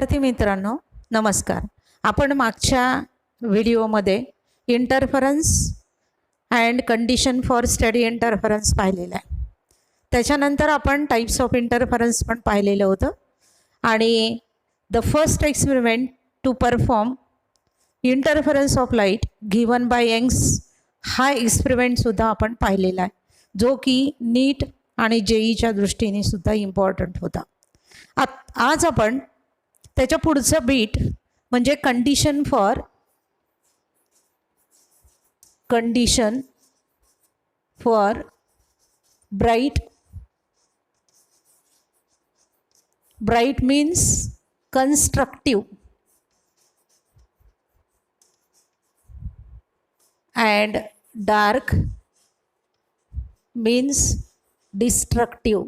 विद्यार्थी मित्रांनो नमस्कार. आपण मागच्या व्हिडिओमध्ये interference and condition for study interference पाहिलेला आहे. त्याच्यानंतर आपण टाइप्स ऑफ इंटरफरन्स पण पाहिलेलं होतं आणि the first experiment to perform interference of light given by Young's हा एक्सपेरिमेंटसुद्धा आपण पाहिलेला आहे, जो की नीट आणि जेईच्या दृष्टीने सुद्धा इम्पॉर्टंट होता. आज आपण त्याच्या पुढचं बीट म्हणजे condition for bright means constructive and dark means destructive.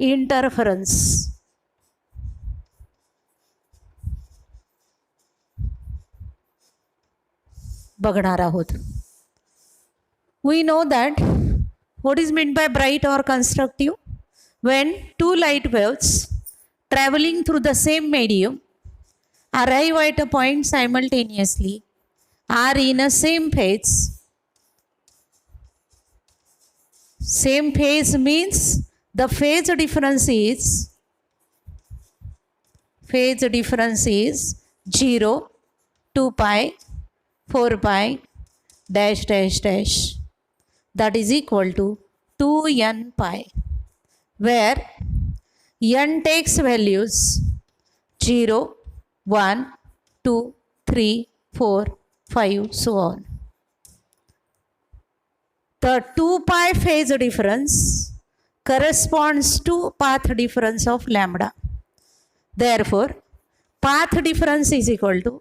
Interference बघणार आहोत. We know that what is meant by bright or constructive? When two light waves traveling through the same medium arrive at a point simultaneously, are in a same phase. Same phase means the phase difference is 0, 2 pi, 4 pi, dash dash dash, that is equal to 2n pi, where n takes values 0, 1, 2, 3, 4, 5, so on. The 2 pi phase difference corresponds to path difference of lambda. Therefore, path difference is equal to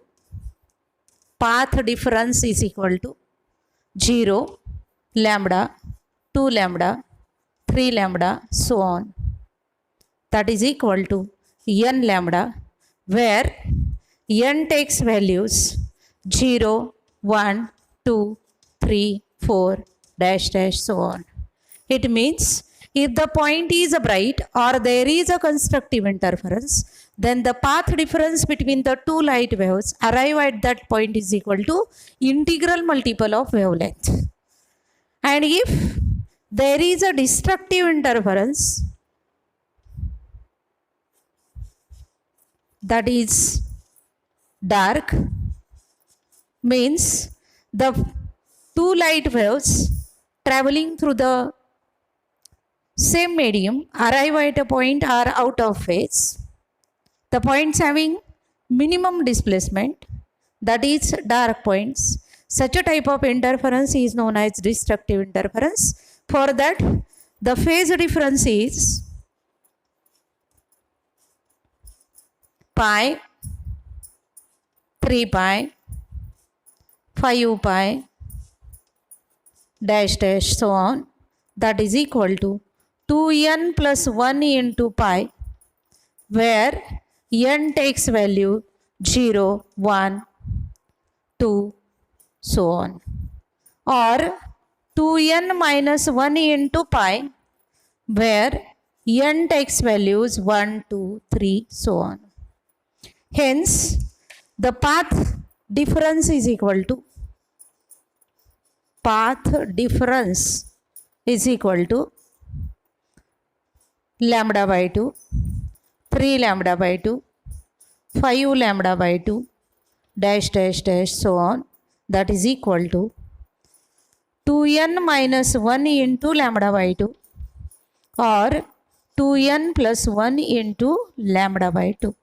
0, lambda, 2 lambda, 3 lambda, so on. That is equal to n lambda, where n takes values 0, 1, 2, 3, 4, dash dash, so on. It means if the point is bright or there is a constructive interference, then the path difference between the two light waves arrive at that point is equal to integral multiple of wavelength. And if there is a destructive interference, that is dark, means the two light waves traveling through the same medium arrive at a point are out of phase. The points having minimum displacement, that is dark points. Such a type of interference is known as destructive interference. For that, the phase difference is pi, 3 pi, 5 pi, dash dash, so on. That is equal to 2n plus 1 into pi, where n takes value 0, 1, 2, so on. Or 2n minus 1 into pi, where n takes values 1, 2, 3, so on. Hence, the path difference is equal to lambda by 2, 3 lambda by 2, 5 lambda by 2, dash dash dash, so on. That is equal to 2n minus 1 into lambda by 2 or 2n plus 1 into lambda by 2.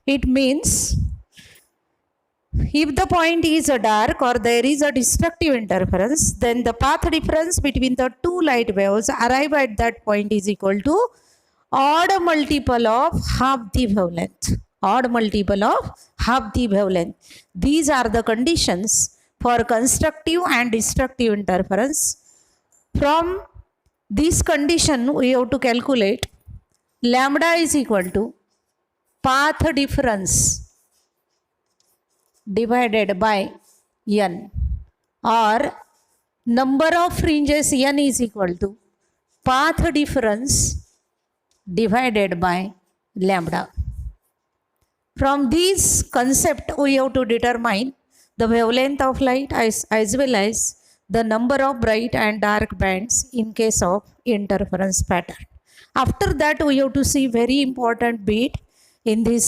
It means if the point is dark or there is a destructive interference, then the path difference between the two light waves arrive at that point is equal to odd multiple of half the wavelength. These are the conditions for constructive and destructive interference. From this condition, we have to calculate lambda is equal to path difference divided by n, or number of fringes n is equal to path difference divided by lambda. From this concept, we have to determine the wavelength of light as well as the number of bright and dark bands in case of interference pattern. After that, we have to see very important bit in this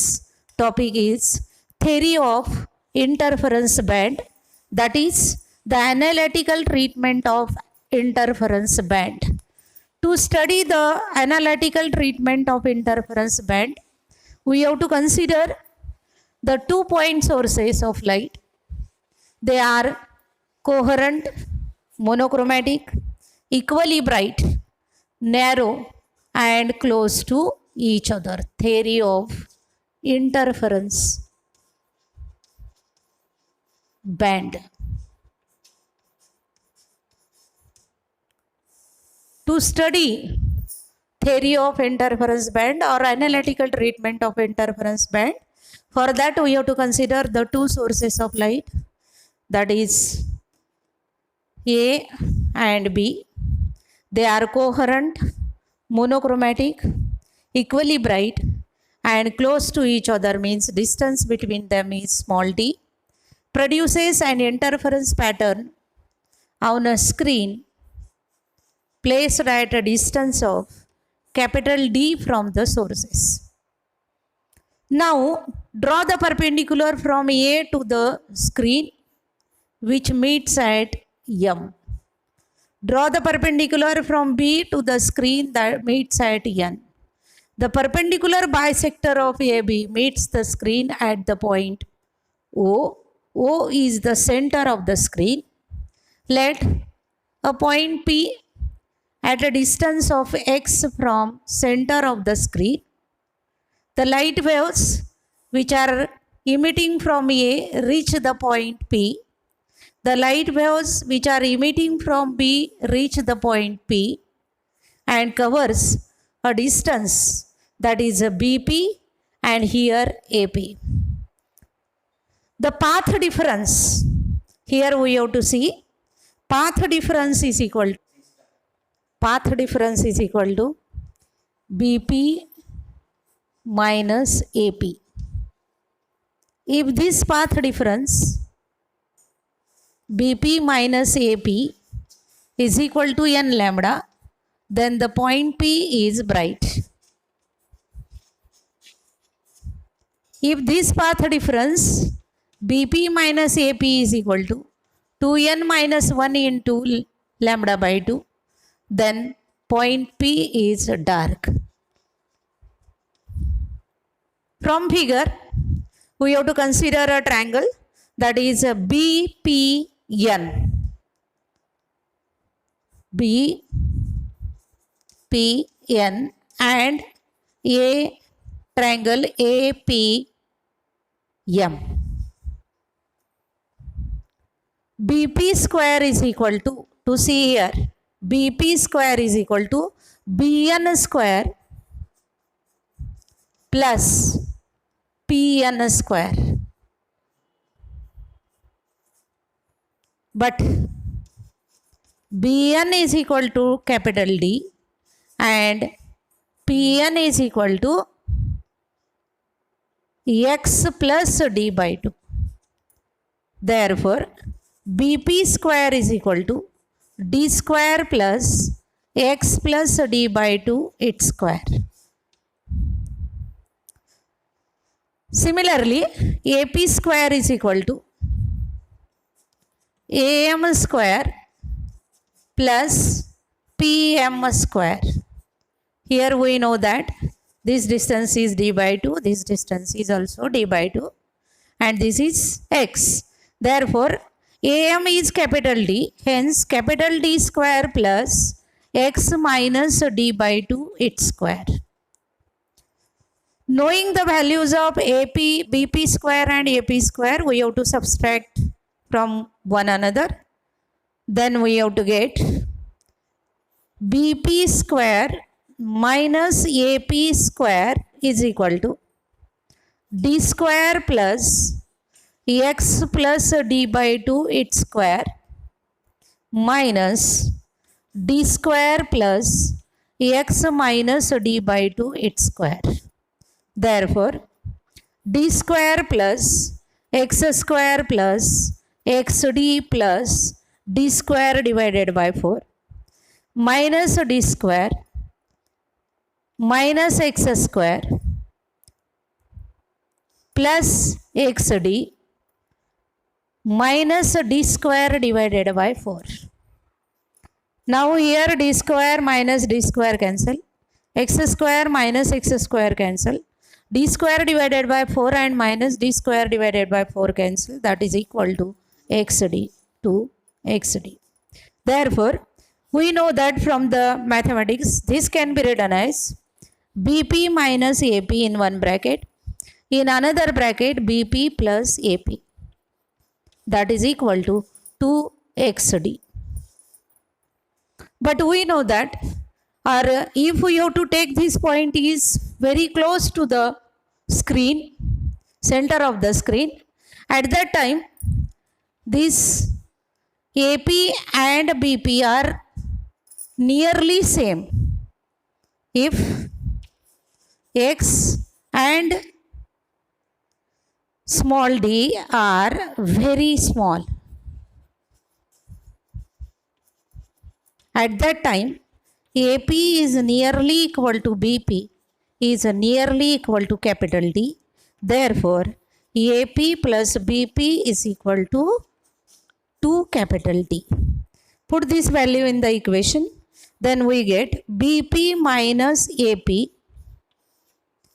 topic is theory of interference band, that is the analytical treatment of interference band. To study the analytical treatment of interference band, we have to consider the 2-point sources of light. They are coherent, monochromatic, equally bright, narrow, and close to each other. Theory of interference band. To study theory of interference band or analytical treatment of interference band, for that we have to consider the two sources of light, that is A and B. They are coherent, monochromatic, equally bright, and close to each other, means distance between them is small d, produces an interference pattern on a screen placed at a distance of capital D from the sources. Now draw the perpendicular from A to the screen which meets at M. Draw the perpendicular from B to the screen that meets at N. The perpendicular bisector of AB meets the screen at the point O. O is the center of the screen. Let a point P at a distance of x from center of the screen. The light waves which are emitting from A reach the point P. The light waves which are emitting from B reach the point P and covers a distance that is a BP and here AP. The path difference, here we have to see path difference is equal to BP minus AP. If this path difference BP minus AP is equal to n lambda, then the point P is bright. If this path difference BP minus AP is equal to 2n minus 1 into lambda by 2, then point P is dark. From figure, we have to consider a triangle that is a BPN. BPN and a triangle APM. BP square is equal to see here, BP square is equal to BN square plus PN square. But BN is equal to capital D and PN is equal to x plus D by 2. Therefore, BP square is equal to D square plus x plus D by 2 its square. Similarly, AP square is equal to AM square plus PM square. Here we know that this distance is D by 2, this distance is also D by 2 and this is x. Therefore, AM is capital D, hence capital D square plus x minus D by 2 its square. Knowing the values of AP, BP square and AP square, we have to subtract from one another. Then we have to get BP square minus AP square is equal to D square plus x plus D by 2 its square minus D square plus x minus d by 2 its square. Therefore, d square plus x square plus xd plus d square divided by 4 minus d square minus x square plus xd minus d square divided by 4. Now here d square minus d square cancel, x square minus x square cancel, d square divided by 4 and minus d square divided by 4 cancel, that is equal to xd to xd. Therefore, we know that from the mathematics this can be written as bp minus ap in one bracket, in another bracket bp plus ap, that is equal to 2xd. But we know that, or if we have to take this point is very close to the screen, center of the screen, at that time this AP and BP are nearly same. If x and small d are very small, at that time AP is nearly equal to BP is nearly equal to capital D. Therefore, AP plus BP is equal to 2 capital D. Put this value in the equation. Then we get BP minus AP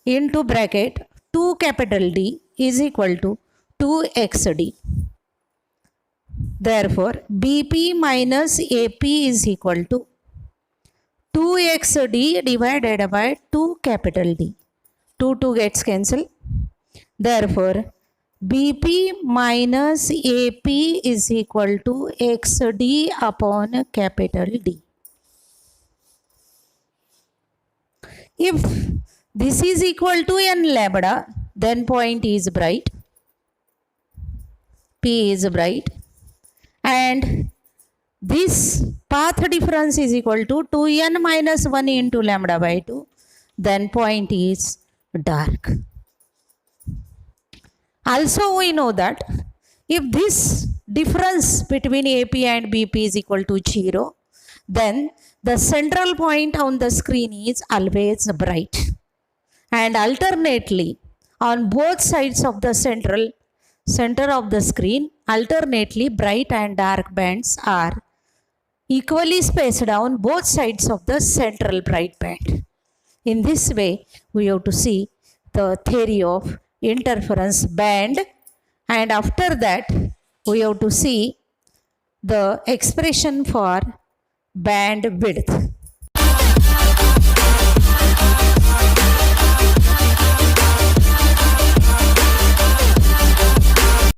into bracket 2 capital D is equal to 2xd. Therefore, BP minus AP is equal to 2xd divided by 2 capital D. 2 gets cancelled. Therefore, BP minus AP is equal to xd upon capital D. If this is equal to n lambda, then point is bright, P is bright, and this path difference is equal to 2n minus 1 into lambda by 2, then point is dark. Also we know that if this difference between AP and BP is equal to 0, then the central point on the screen is always bright, and alternately on both sides of the center of the screen, alternately bright and dark bands are equally spaced on both sides of the central bright band. In this way, we have to see the theory of interference band, and after that we have to see the expression for band width.